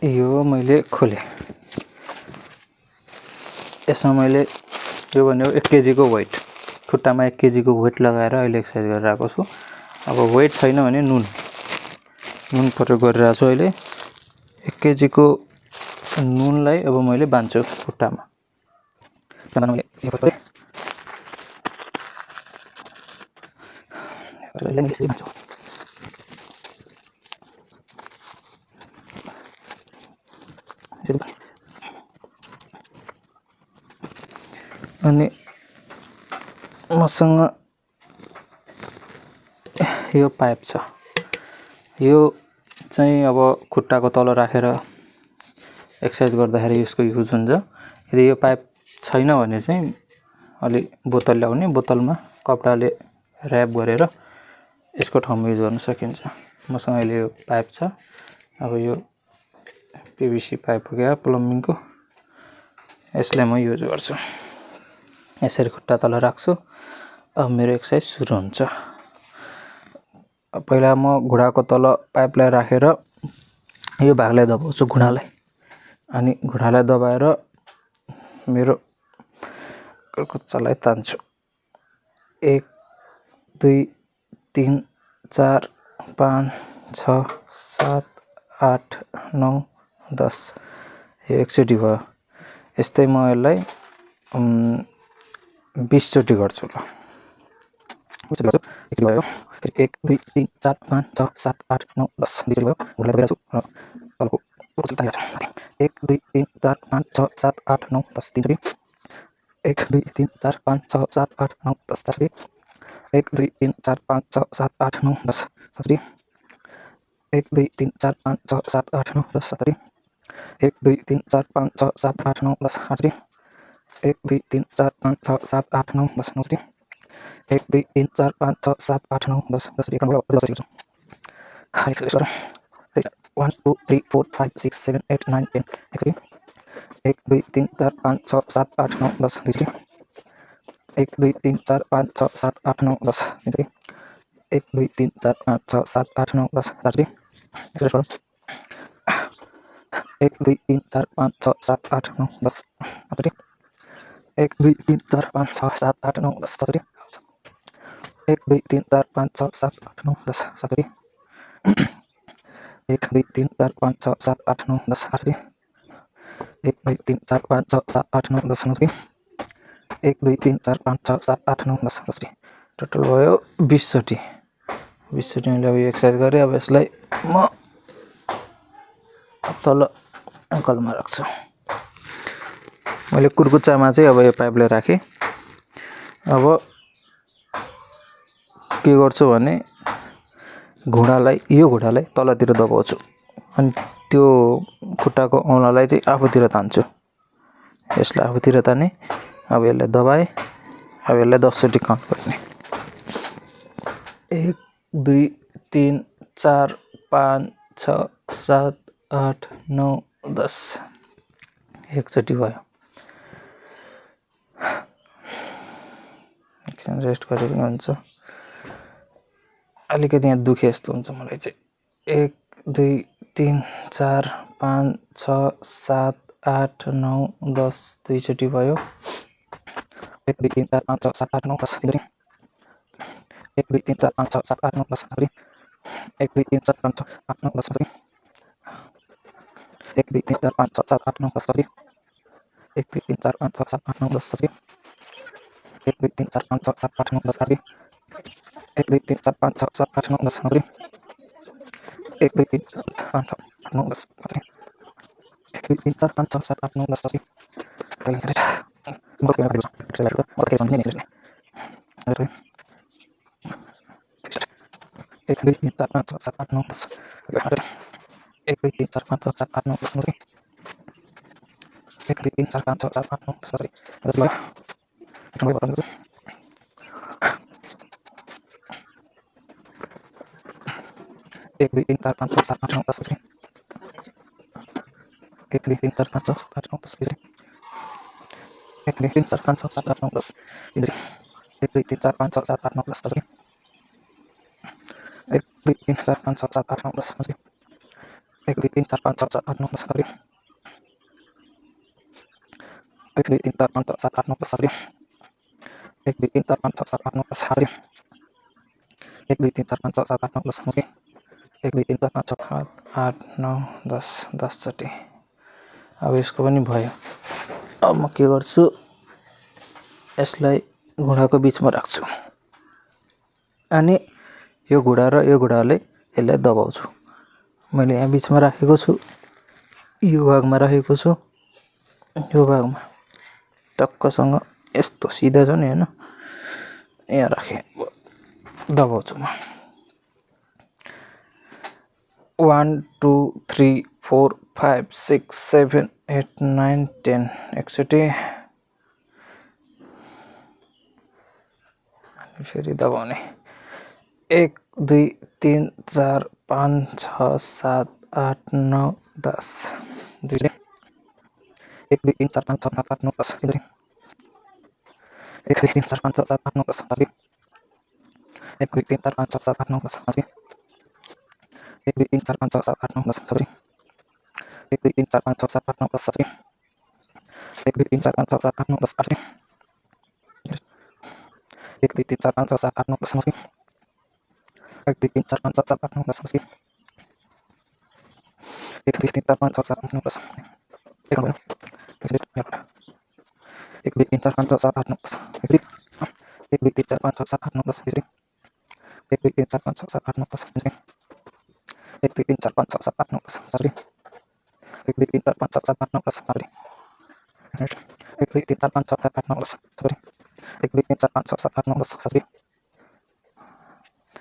यो मैले खोलेँ। यसमा मैले यो भनेको 1 केजीको वेट, खुट्टामा 1 केजीको वेट लगाएर अहिले एक्सर्साइज गरिरहेको छु। अब वेट छैन भने नुन प्रयोग गरिरहेको छु। अहिले 1 केजीको नुनलाई अब मैले बान्छु खुट्टामा। अनि मसँग यो पाइप छ। यो चाहिँ अब खुट्टाको तल राखेर एक्सर्साइज गर्दाखेरि यसको युज हुन्छ। यदि यो पाइप छैन भने चाहिँ अलि बोतल ल्याउने, बोतलमा कपडाले र्याप गरेर यसको ठाउँमा युज गर्न सकिन्छ। मसँग अहिले यो पाइप छ। अब यो पीवीसी पाइप हो क्या प्लम्बिङको, यसलाई म युज गर्छु। यसरी खुट्टा तल राख्छु। अब मेरो एक्सर्साइज सुरु हुन्छ। पहिला म घुँडाको तल पाइपलाई राखेर यो भागलाई दबाउँछु, घुँडालाई। अनि घुँडालाई दबाएर मेरो कुच्चालाई तान्छु। 1 2 3 4 5 6 7 8 9 10 यो एकचोटि भयो। यस्तै म यसलाई 20 चोटि गर्छु। ल 1 2 3 4 5 6 7 8 9 10 भयो। घुँडालाई दबाइरहेको छु र तलको 1 2 3 4 5 6 7 8 9 10 3 चोटि। 1 2 3 4 5 6 7 8 9 10 4 चोटि। 1 2 3 4 5 6 7 8 9 10 5 चोटि। 1 2 3 4 5 6 7 8 9 10 7 चोटि। 1 2 3 4 5 6 7 8 9 10 8 चोटि। 1 2 3 4 5 6 7 8 9 10 9 चोटि। 1 2 3 4 5 6 7 8 9 10 10 चोटि भयो। 10 चोटि 1 2 3 4 5 6 7 8 9 10 1 चोटि। 1 2 3 4 5 6 7 8 9 10 2 चोटि। 1 2 3 4 5 6 7 8 9 10 3 चोटि। 1 2 3 4 5 6 7 8 9 10 4 चोटि। 1 2 3 4 5 6 7 8 9 10 5 चोटि। 1 2 3 4 5 6 7 8 9 10 7 चोटि। 1 2 3 4 5 6 7 8 9 10 7 चोटि। 1 2 3 4 5 6 7 8 9 10 8 चोटि। 1 2 3 4 5 6 7 8 9 10 9 चोटि। 1 2 3 4 5 6 7 8 9 10 10 चोटि। टोटल भयो 20 चोटि। 20 चोटि मैले अब यो एक्सर्साइज गरेँ। अब यसलाई म तल एङ्कलमा राख्छु। मैले कुर्कुच्चामा चाहिँ अब यो पाइपलाई राखेँ। अब के गर्छु भने यो घुँडालाई तलतिर दबाउँछु अनि त्यो खुट्टाको औँलालाई चाहिँ आफूतिर तान्छु। यसलाई आफूतिर ताने। अब यसलाई दबाएँ। अब यसलाई 10 चोटि काउन्ट गर्ने। 1 2 3 4 5 6 7 8 9 10 1 चोटि भयो। एकछिन रेस्ट गरे पनि हुन्छ। अलिकति यहाँ दुखे जस्तो हुन्छ मलाई चाहिँ। 1 2 3 4 5 6 7 8 9 10 2 चोटि भयो। 1 2 3 4 5 6 7 8 9 10 3 चोटि। 1 2 3 4 5 6 7 8 9 10 चोटि। 1 2 3 4 5 6 8 9 10 चोटि। 1 2 3 4 5 6 7 8 9 10 चोटि। 1 2 3 4 5 6 7 8 9 10 चोटि। 1 2 3 4 5 6 7 8 9 10 चोटि। 1 2 3 4 5 6 7 8 9 10 चोटि। 1 2 3 4 5 6 8 9 10 चोटि। 1 2 3 4 5 6 7 8 9 10 चोटि। 1 2 3 4 5 6 7 8 9 10 1 2 3 4 5 6 7 8 9 10 चोटि। 1 2 3 4 5 6 7 8 9 10 चोटि। 10 भयो। 1 2 3 4 5 6 7 8 9 10 चोटि। 1 2 3 4 5 6 7 8 9 10 चोटि। 1 2 3 4 5 6 7 8 9 10 चोटि। 1 2 3 4 5 6 7 8 9 10 चोटि। 1 2 3 4 5 6 7 8 9 10 चोटि। 1 2 3 4 5 6 7 8 9 10 11 1 2 3 4 5 6 7 8 9 10 11 1 2 3 4 5 6 7 8 9 10 11 1 2 3 4 5 6 7 8 9 10 11 1 2 3 4 5 6 7 8 9 10 10 चोटि। अब यसको पनि भयो। अब म के गर्छु, यसलाई घुँडाको बिचमा राख्छु अनि यो घुँडा र यो घुँडाले यसलाई दबाउँछु। मैले यहाँ बिचमा राखेको छु, यो भागमा राखेको छु, यो भागमा टक्कसँग यस्तो सिधा छ नि हैन, यहाँ राखेँ, दबाउँछु म। 1 2 3 4 5 6 7 8 9 10 एकचोटि फेरि दबाउने। 1 2 3 4 5 6 7 8 9 10 दुईले 1 2 3 4 5 6 7 8 9 10 तिनले 1 2 3 4 5 6 7 8 9 10 पाँचले 1 2 3 4 5 6 7 8 9 10 पाँचले 1 2 3 4 5 6 7 8 9 10 सत्तरी 1 2 3 4 5 6 7 8 9 10 सत्तरी 1 2 3 4 5 6 7 8 9 10 आठले 1 2 3 4 5 6 7 8 9 10 नौले 1 2 3 4 5 6 7 8 9 10 नौले 1 2 3 4 5 6 7 8 9 10 एक number 1 2 3 4 5 6 7 8 9 10 1 2 3 4 5 6 7 8 9 10 1 2 3 4 5 6 7 8 9 10 1 2 3 4 5 6 7 8 9 10 sorry 1 2 3 4 5 6 7 8 9 10 sorry 1 2 3 4 5 6 7 8 9 10 sorry 1 2 3 4 5 6 7 8 9 10 sorry 1 2 3 4 5 6 7 8 9 10 sorry 1 2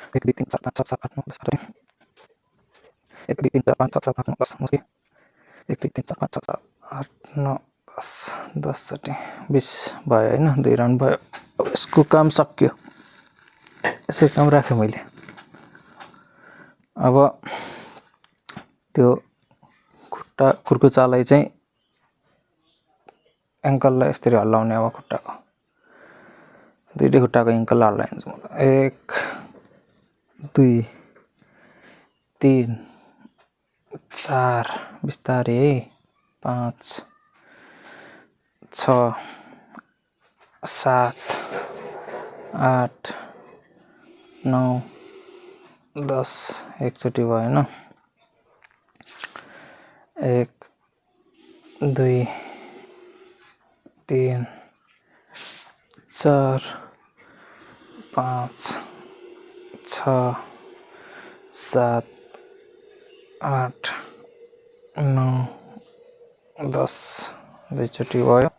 3 4 5 6 7 8 9 10 sorry 1 2 3 4 5 6 7 8 9 10 चोटि 20 भयो हैन, 2 राउन्ड भयो। अब यसको काम सक्यो, यसै काम राखेँ मैले। अब त्यो खुट्टा कुर्कुचालाई चाहिँ एङ्कललाई यसरी हल्लाउने। अब खुट्टाको दुईटै खुट्टाको एङ्कललाई हल्लाइदिन्छु म। 1 2 3 4 बिस्तारै है 5 6 7 8 9 10 एकचोटि भयो हैन। 1 2 3 4 5 6 7 8 9 10 दुईचोटि भयो।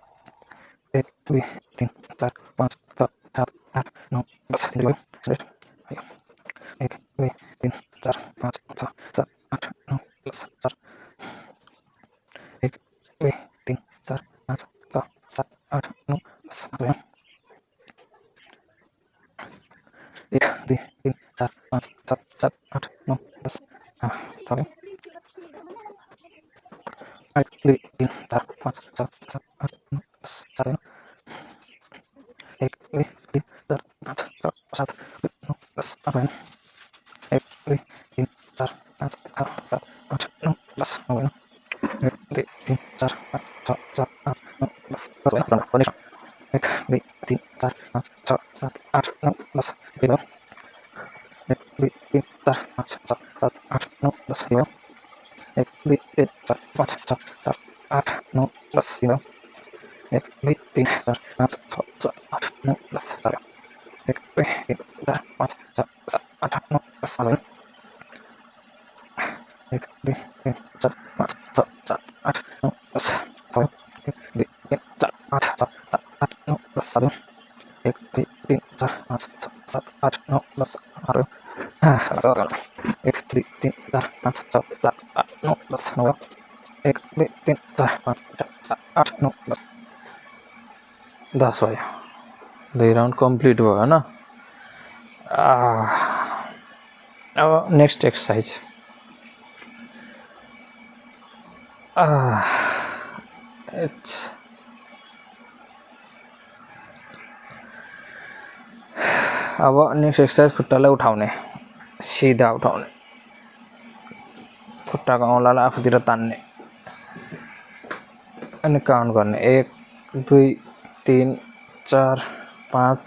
1 2 3 4 5 6 7 8 9 10 भयो। 1 2 3 4 5 6 7 8 9 10 1 2 3 4 5 6 7 8 9 10 भयो। 1 2 3 4 5 6 7 8 9 10 भयो। 1 2 3 4 5 6 7 8 9 10 भयो। 1 2 3 4 5 6 7 8 9 10 भयो। 1 2 3 4 5 6 7 8 9 10 भयो। 1 2 3 4 5 6 7 8 9 10 भयो। 1 2 3 4 5 6 7 8 9 10 भयो। 1 2 3 4 5 6 7 8 9 10 भयो। 1 2 3 4 5 6 7 8 9 10 भयो। 1 2 3 4 5 6 7 8 9 10 भयो। 1 2 3 4 5 6 7 8 9 10 भयो। 1 2 3 4 5 6 7 8 9 10 भयो। 1 2 3 4 5 6 7 8 9 10 भयो। 1 2 3 4 5 6 7 8 9 10 भयो। 1 2 3 4 5 6 7 8 9 10 भयो। 1 2 3 4 5 6 7 8 9 10 10 भयो। 2 राउन्ड कम्प्लिट भयो हैन। अब नेक्स्ट एक्सरसाइज अब नेक्स्ट एक्सरसाइज खुट्टालाई उठाउने, सिधा उठाउने। खुट्टाको औँलालाई आफूतिर तान्ने अनि काउन्ट गर्ने 1 2 3 4 5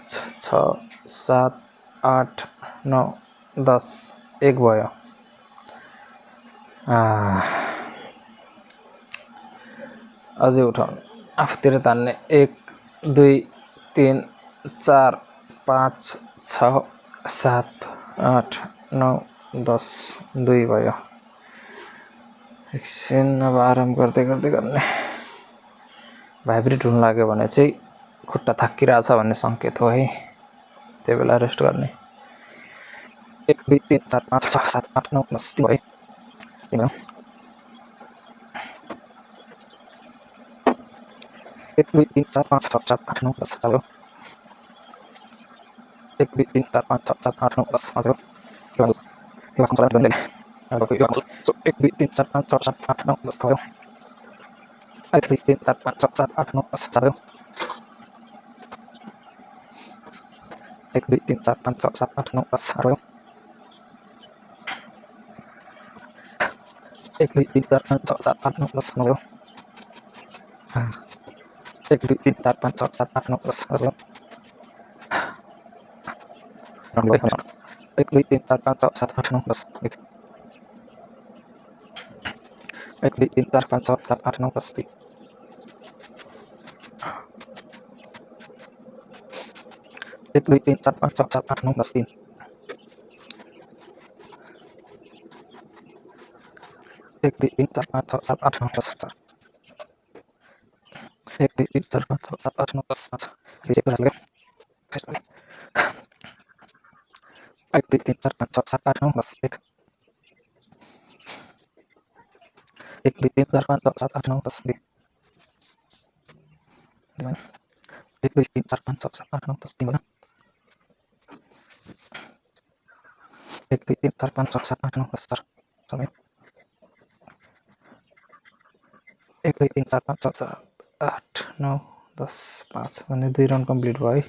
6 7 8 9 10 1 भयो। अझै उठाउनु आफूतिर तान्ने 1 2 3 4 5 6 7 8 9 10 2 भयो। एकछिन अब आराम गर्दै गर्दै गर्ने। भाइब्रेट हुन लाग्यो भने चाहिँ खुट्टा थाकिरहेछ भन्ने सङ्केत हो है, त्यही बेला रेस्ट गर्ने। 1 2 3 4 5 6 7 8 9 10 भयो। 1 2 3 4 5 6 7 8 9 10 चल्यो। 1 2 3 4 5 6 7 8 9 10 हजुर। यो भाग चलाउने भन्दै अब यो 1 2 3 4 5 6 7 8 9 10 भयो। 1 2 3 4 5 6 7 8 9 10 चल्यो। 1 2 3 4 5 6 7 8 9 10 भयो। 1 2 3 4 5 6 7 8 9 10 भयो। 1 2 3 4 5 6 7 8 9 10 भयो। 1 2 3 4 5 6 7 8 9 10 1 2 3 4 5 6 7 8 9 10 1 2 3 4 5 6 7 8 9 10 1 2 3 4 5 6 7 8 9 10 1 2 3 4 5 6 7 8 9 10 1 2 3 4 5 6 7 8 9 10 1 2 3 4 5 6 7 8 9 10 1 2 3 4 5 6 7 8 9 10 1 2 3 4 5 6 7 8 9 10 1 2 3 4 5 6 7 8 9 10 5 भने 2 राउन्ड कम्प्लिट भयो है।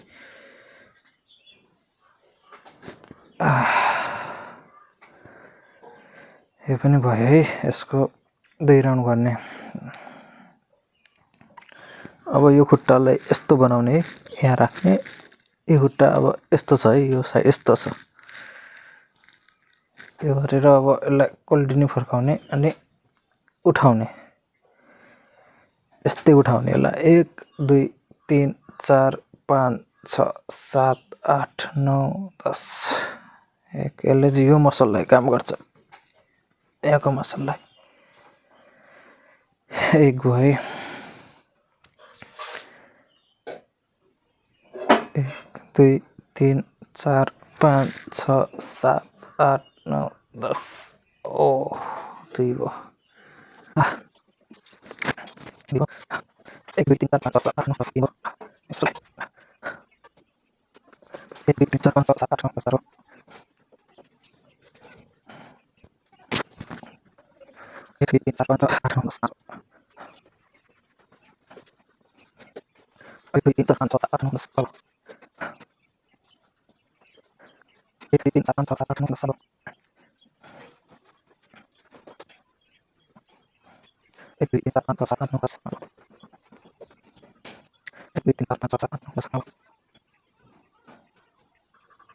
यो पनि भयो है, यसको 2 राउन्ड गर्ने। अब यो खुट्टालाई यस्तो बनाउने है, यहाँ राख्ने। यो खुट्टा अब यस्तो छ है, यो साइड यस्तो छ। यो गरेर अब यसलाई कल्टिन्यू फर्काउने अनि उठाउने, यस्तै उठाउने यसलाई। 1 2 3 4 5 6 7 8 9 10 यसले चाहिँ यो मसललाई काम गर्छ, यहाँको मसललाई। 1 भयो है। 1 2 3 4 5 6 7 8 9 10 ओ 2 भयो। 1 2 3 4 5 6 7 8 9 10 भयो। 1 2 3 4 5 6 7 8 9 10 भयो। 1 2 3 4 5 6 7 8 9 10 1 2 3 4 5 6 7 8 9 10 भयो। 1 2 3 4 5 6 7 8 9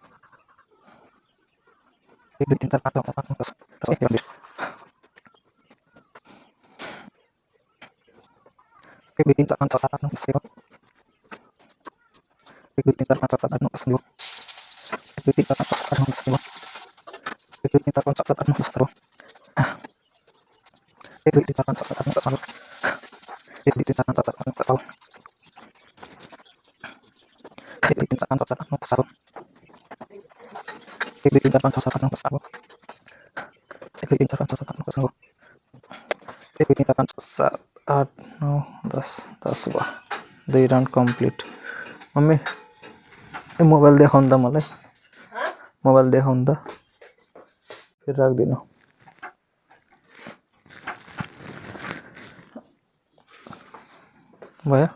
10 भयो। 1 2 3 4 5 6 7 8 9 10 भयो। 1 2 3 4 5 6 7 8 9 10 भयो। 1 2 3 4 5 6 7 8 9 10 भयो। 1 2 3 4 5 6 7 8 9 10 भयो। 1 2 3 4 5 6 7 8 9 10 भयो। 1 2 3 4 5 6 7 8 9 10 भयो। 1 2 3 4 5 6 7 8 9 10 भयो। 1 2 3 4 5 6 7 8 9 10 भयो। 1 2 3 4 5 6 7 8 9 10 भयो। 1 2 3 4 5 6 7 8 9 10 भयो। 1 2 3 4 5 6 7 8 9 10 भयो। 1 2 3 4 5 6 7 8 9 10 भयो। 1 2 3 4 5 6 7 8 9 10 10 भयो। 2 राउन्ड कम्प्लिट। मम्मी ए मोबाइल देखाउनु त मलाई, मोबाइल देखाउनु त, फेरि राख्दिनँ। भयो।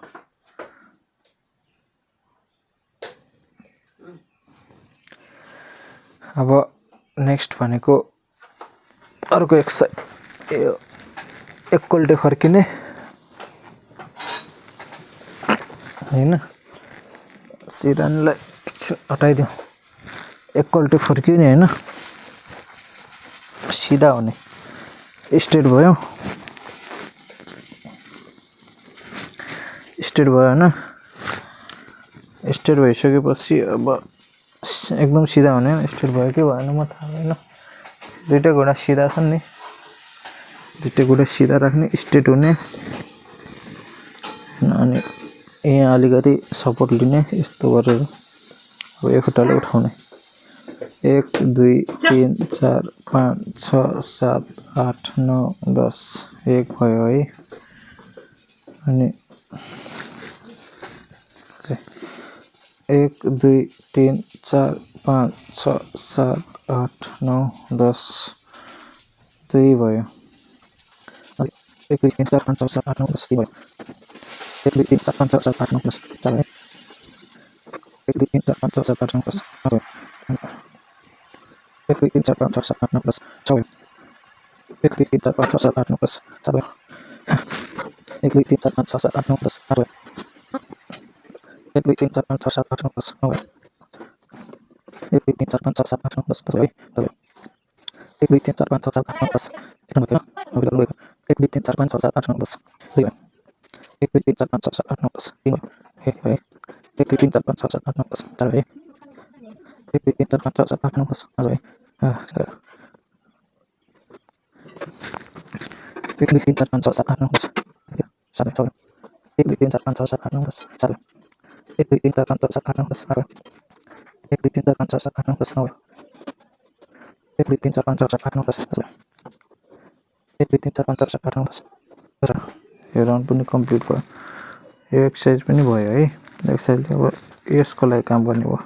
अब नेक्स्ट भनेको अर्को एक्सर्साइज यो एकपल्ट फर्किने हैन सिरानलाई हटाइदिउँ एकपल्ट फर्किने हैन सिधा हुने स्ट्रेट भयो हैन स्ट्रेट भइसकेपछि अब एकदम सिधा हुने स्ट्रेट भयो कि भएन म थाहा छैन दुईटा घुँडा सिधा छन् नि दुईटा घुँडा सिधा राख्ने स्ट्रेट हुने अनि यहाँ अलिकति सपोर्ट लिने यस्तो गरेर अब एक खुट्टाले उठाउने 1 2 3 4 5 6 7 8 9 10 एक भयो है अनि 1 2 3 4 5 6 7 8 9 10 दुई भयो 1 2 3 4 5 6 7 8 9 10 भयो 1 2 3 4 5 6 7 8 9 10 चार 1 2 3 4 5 6 7 8 9 10 1 2 3 4 5 6 7 8 9 10 6 1 2 3 4 5 6 7 8 9 10 7 1 2 3 4 5 6 7 8 9 10 8 1 2 3 4 5 6 7 8 9 10 9 1 2 3 4 5 6 7 8 9 10 10 1 2 3 4 5 6 7 8 9 10 1 2 3 4 5 6 7 8 9 10 2 1 2 3 4 5 6 7 8 9 10 3 1 2 3 4 5 6 7 8 9 10 4 1 2 3 4 5 6 7 8 9 10 5 1 2 3 4 5 6 7 8 9 10 7 1 2 3 4 5 6 7 8 9 10 7 1 2 3 4 5 6 7 8 9 10 8 1 2 3 4 5 6 7 8 9 10 9 1 2 3 4 5 6 7 8 9 10 10 1 2 3 4 5 6 7 8 9 10 10 यो राउन्ड पनि कम्प्लिट भयो यो एक्सर्साइज पनि भयो है एक्सर्साइजले अब यसको लागि काम गर्ने भयो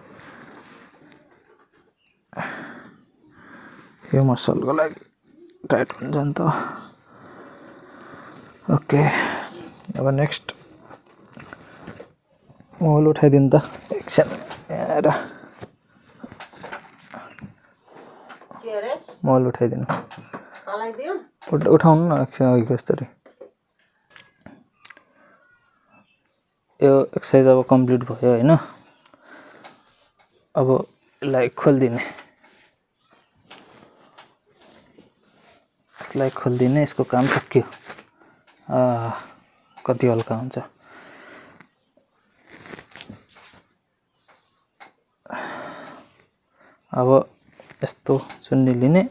यो मसलको लागि टाइट हुन्छ नि त ओके अब नेक्स्ट मोल उठाइदिनु त एकछिन हेर मोल उठाइदिनु उठाउनु न एकछिन अघि जस्तरी यो एक्सर्साइज अब कम्प्लिट भयो हैन अब यसलाई खोल्दिने यसको काम सकियो कति हल्का हुन्छ अब यस्तो चुन्नी लिने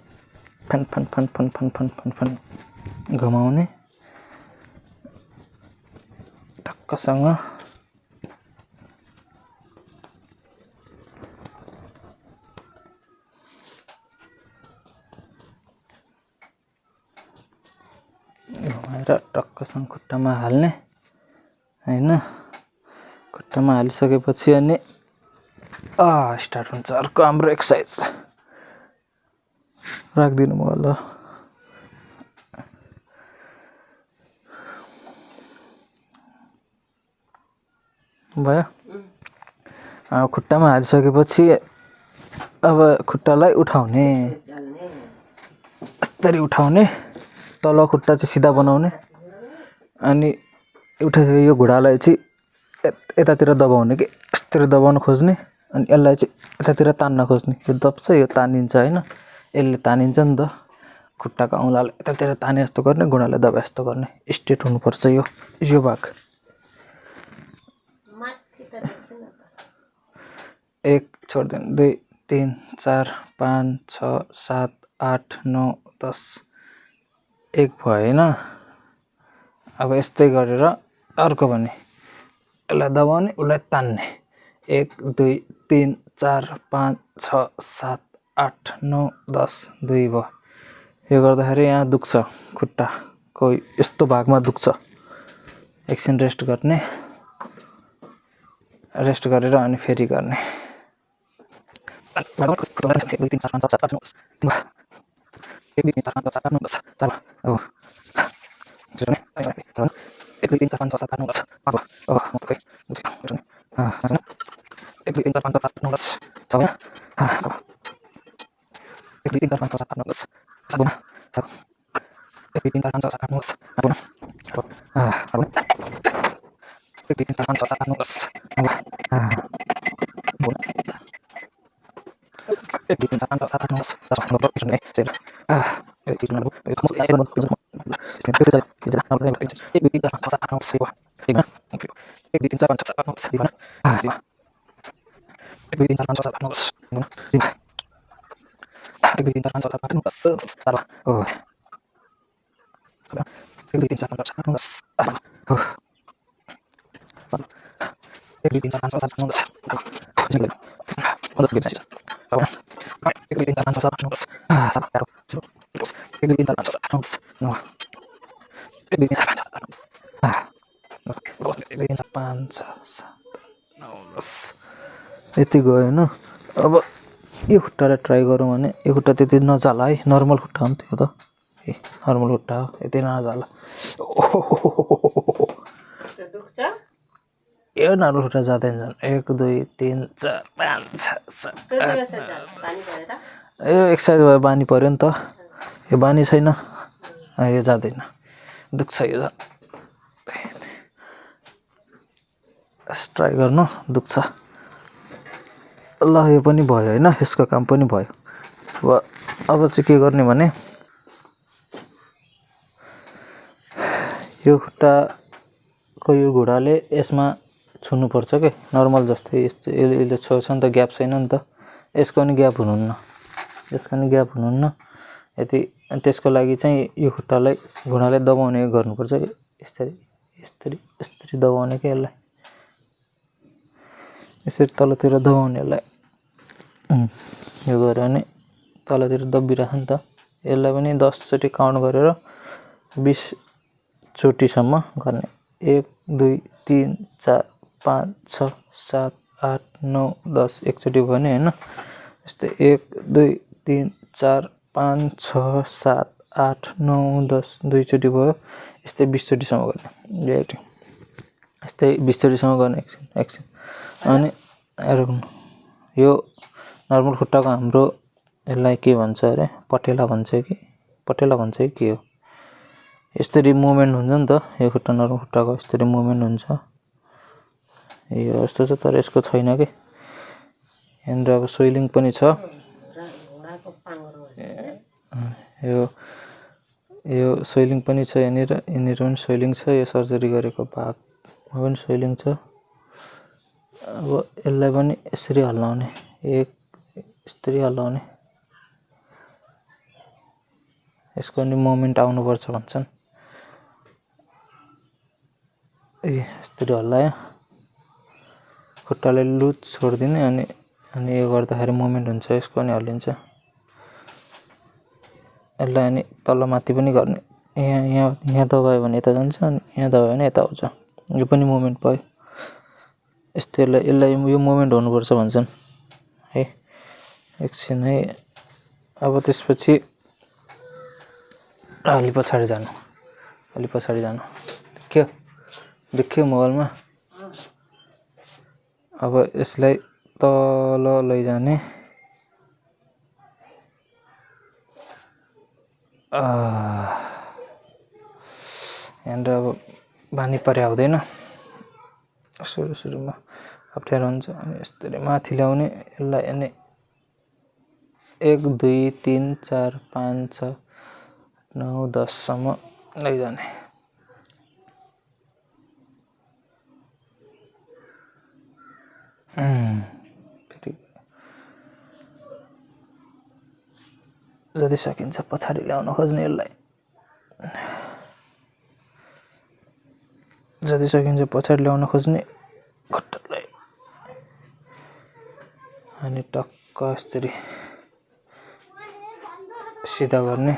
फन फन फन फन फन फन फन फन घुमाउने टक्कसँग घुमाएर टक्कसँग खुट्टामा हाल्ने हैन खुट्टामा हालिसकेपछि अनि स्टार्ट हुन्छ अर्को हाम्रो एक्सर्साइज राख्दिनु म ल भयो खुट्टामा हालिसकेपछि अब खुट्टालाई उठाउने यसरी उठाउने तल खुट्टा चाहिँ सिधा बनाउने अनि उठाइसके यो घुँडालाई चाहिँ यतातिर दबाउने कि यस्तरी दबाउन खोज्ने अनि यसलाई चाहिँ यतातिर तान्न खोज्ने यो दब्छ यो तानिन्छ हैन यसले तानिन्छ नि त खुट्टाको औँलाले यतातिर ताने जस्तो गर्ने घुँडालाई दबाए जस्तो गर्ने स्ट्रेट हुनुपर्छ यो भाग 1 छोड्दिनु 2 3 4 5 6 7 8 9 10 एक भयो हैन अब यस्तै गरेर अर्को भने यसलाई दबाउने उसलाई तान्ने 1 2 3 4 5 6 7 8 9 10 2 भयो यो गर्दाखेरि यहाँ दुख्छ खुट्टाको यस्तो भागमा दुख्छ एकछिन रेस्ट गरेर अनि फेरि गर्ने 1 2 3 4 5 6 7 8 9 10 1 2 3 4 5 6 7 8 9 10 4 अब 1 2 3 4 5 6 7 8 9 10 5 मस्त है 1 2 3 4 5 6 7 8 9 10 छ हैन 1 2 3 4 5 6 7 8 9 10 छ 1 2 3 4 5 6 7 8 9 10 Abona. Abona. 1 2 3 4 5 6 7 8 9 10 Abona. Abona. 1 2 3 4 5 6 7 8 9 10 10 Nomor itu nih. Sel. Itu nomor. Kamu sih ya, kamu. Itu dah. Itu dah. Nomor itu. 1 2 3 4 5 6 7 8 9 10. Di mana? 1 2 3 4 5 6 7 8 9 10 di mana? Di mana? 1 2 3 4 5 6 7 8 9 10 di mana? Di mana? 1 2 3 4 5 6 7 8 9 10. Salah. Oh. Salah. 1 2 3 4 5 6 7 8 9 10. Oh. 1 2 3 4 5 6 7 8 9 10. Ini lagi. Untuk begini saja. Sabar. 1 2 3 4 5 6 7 8 9 10. Sabar. Taruh. 1 2 3 4 5 6 7 8 9 10. No. 1 2 3 4 5 6 7 8 9 10. Bawas 1 2 3 4 5 6 7 8 9 10. यति गयो होइन। अब यो खुट्टालाई try गरौँ भने यो खुट्टा त्यति नजाला है, नर्मल खुट्टा हो नि त्यो त, ए नर्मल खुट्टा हो, यति नजाला। यो नर्मल खुट्टा जाँदैन झन् 1 2 3 4 5 6 7 यो एक्सर्साइज भयो, बानी पऱ्यो नि त, यो बानी छैन, यो जाँदैन, दुख्छ यो झन्। ट्राई गर्नु, दुख्छ। ल यो पनि भयो होइन, यसको काम पनि भयो। अब चाहिँ के गर्ने भने यो खुट्टाको यो घुँडाले यसमा छुनुपर्छ के, नर्मल जस्तै यसले छोड्छ नि त, ग्याप छैन नि त, यसको नि ग्याप हुनुहुन्न, यसको नि ग्याप हुनुहुन्न। यति त्यसको लागि चाहिँ यो खुट्टालाई घुँडाले दबाउने गर्नुपर्छ, यसरी यसरी यसरी दबाउने के, यसलाई यसरी तलतिर दबाउने, यसलाई यो गऱ्यो भने तलतिर दबिरहेछ नि त। यसलाई पनि 10 चोटि काउन्ट गरेर 20 चोटिसम्म गर्ने। 1 2 3 4 5 6 7 8 9 10 एकचोटि भयो नि होइन। यस्तै 1 2 3 4 5 6 7 8 9 10 दुईचोटि भयो। यस्तै 20 चोटिसम्म गर्ने, यस्तै 20 चोटिसम्म गर्ने एकछिन। अनि यो नर्मल खुट्टाको हाम्रो यसलाई के भन्छ अरे, पटेला भन्छ कि के हो, यसरी मुभमेन्ट हुन्छ नि त यो खुट्टा, नर्मल खुट्टाको यसरी मुभमेन्ट हुन्छ, यो यस्तो छ, तर यसको छैन कि। यहाँनिर अब स्वेलिङ पनि छ, यो स्वेलिङ पनि छ, यहाँनिर पनि स्वेलिङ छ, यो सर्जरी गरेको भागमा पनि स्वेलिङ छ। अब यसलाई पनि यसरी हल्लाउने, यसरी हल्लाउने, यसको नि मोमेन्ट आउनुपर्छ भन्छन्। यसरी हल्लायो, खुट्टाले लुज छोडिदिने, अनि यो गर्दाखेरि मोमेन्ट हुन्छ, यसको नि हल्लिन्छ। यसलाई अनि तलमाथि पनि गर्ने, यहाँ दबायो भने यता जान्छ, अनि यहाँ दबायो भने यता आउँछ, यो पनि मोमेन्ट भयो। यस्तै यसलाई यो मोमेन्ट हुनुपर्छ भन्छन् है। एकछिन है। अब त्यसपछि अलि पछाडि जानु, देखियो मोबाइलमा। अब यसलाई तल लैजाने, यहाँनिर अब बानी पर्या हुँदैन, सुरुमा अप्ठ्यारो हुन्छ। अनि यसरी माथि ल्याउने, यसलाई अनि 1 2 3 4 5 6 9 10 सम्म लैजाने। जति सकिन्छ पछाडि ल्याउन खोज्ने, यसलाई जति सकिन्छ पछाडि ल्याउन खोज्ने खुट्टालाई, अनि टक्क यसरी सिधा गर्ने।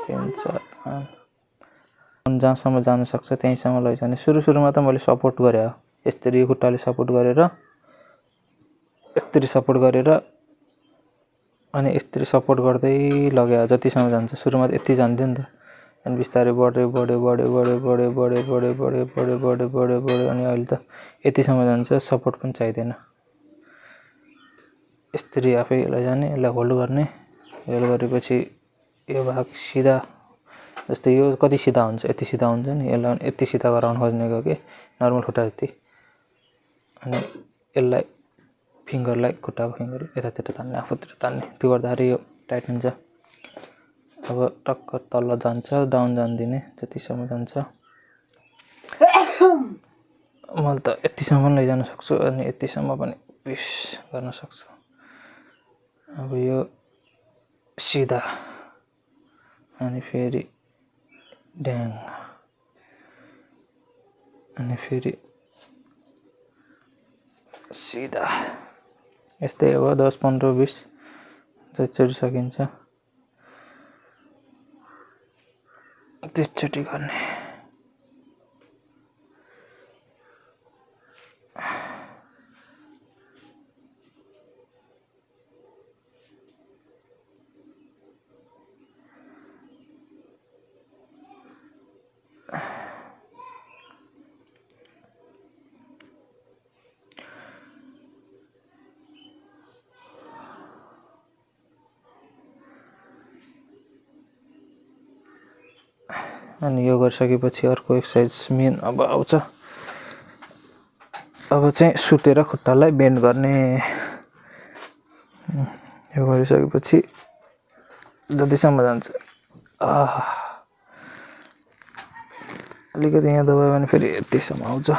3 4 5 जहाँसम्म जान सक्छ त्यहीँसम्म लैजाने। सुरुमा त मैले सपोर्ट गरे हो, यसरी खुट्टाले सपोर्ट गरेर, यसरी सपोर्ट गरेर, अनि यसरी सपोर्ट गर्दै लग्यो, जतिसम्म जान्छ। सुरुमा त यति जान्थ्यो नि त, अनि बिस्तारै बढ्यो, अनि अहिले त यतिसम्म जान्छ, सपोर्ट पनि चाहिँदैन। यसरी आफै लैजाने, यसलाई होल्ड गर्ने, होल्ड गरेपछि यो भाग सिधा जस्तै यो कति सिधा हुन्छ, यति सिधा हुन्छ नि, यसलाई यति सिधा गराउन खोज्नेको कि नर्मल खुट्टा जति। अनि यसलाई फिङ्गरलाई खुट्टाको फिङ्गर यतातिर तान्ने, आफूतिर तान्ने, त्यो गर्दाखेरि यो टाइट हुन्छ। अब टक्क तल जान्छ, डाउन जान दिने, जतिसम्म जान्छ। मैले त यतिसम्म लैजान सक्छु अनि यतिसम्म पनि पुस गर्न सक्छु। अब यो सिधा अनि फेरि ड्याङ अनि फेरि सिधा, यस्तै अब 10 15 20 जतिचोटि सकिन्छ त्यसचोटि गर्ने। अनि यो गरिसकेपछि अर्को एक्सर्साइज मेन अब आउँछ। अब चाहिँ सुतेर खुट्टालाई बेन्ड गर्ने। यो गरिसकेपछि जतिसम्म जान्छ अलिकति यहाँ दबायो भने फेरि यतिसम्म आउँछ।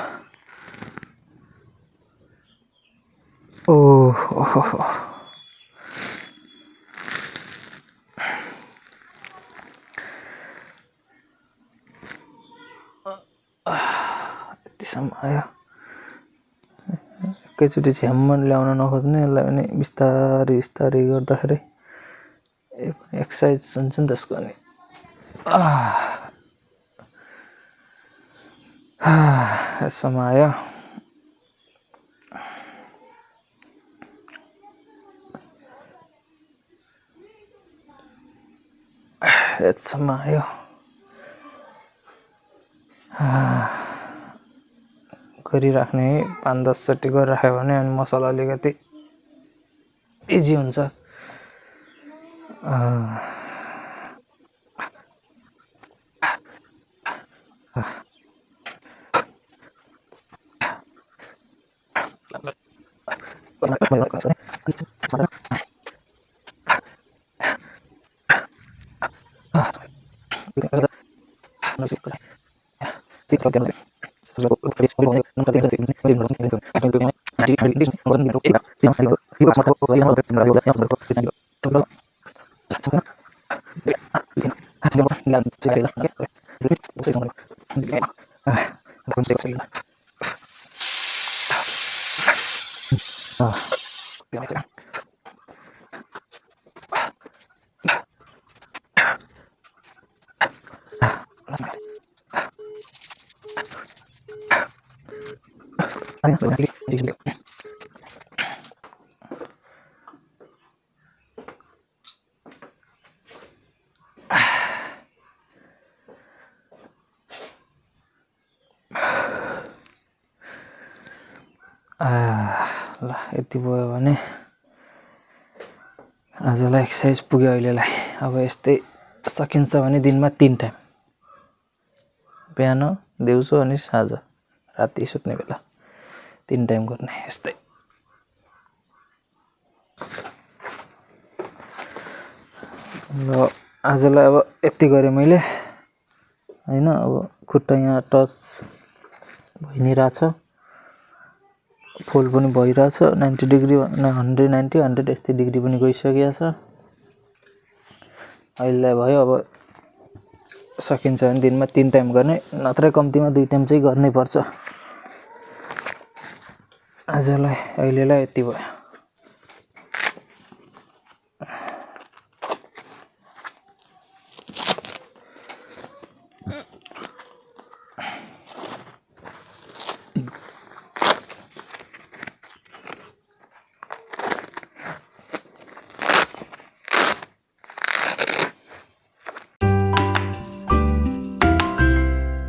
यतिसम्म आयो। एकैचोटि झ्याम्म ल्याउन नखोज्ने, यसलाई पनि बिस्तारै बिस्तारै गर्दाखेरि एक्सर्साइज हुन्छ नि त्यसको। अनि यसम्म आयो। यसम्म आयो। गरिराख्ने 5-10 चोटि गरिराख्यो भने अनि मसल अलिकति इजी हुन्छ। ल यति भयो भने आजलाई एक्सर्साइज पुग्यो अहिलेलाई। अब यस्तै सकिन्छ भने दिनमा 3 टाइम, बिहान, दिउँसो अनि साँझ, राति सुत्ने बेला 3 टाइम गर्ने। यस्तै ल आजलाई अब यति गरेँ मैले हैन। अब खुट्टा यहाँ टच भइ नै रहेछ, फोल्ड पनि भइरहेछ, 90 डिग्री 190 100 यस्तै डिग्री पनि गइसकेको छ। अहिले भयो। अब सकिन्छ भने दिनमा 3 टाइम गर्ने, नत्र कम्तीमा 2 टाइम चाहिँ गर्नै पर्छ। आजलाई अहिलेलाई यति भयो।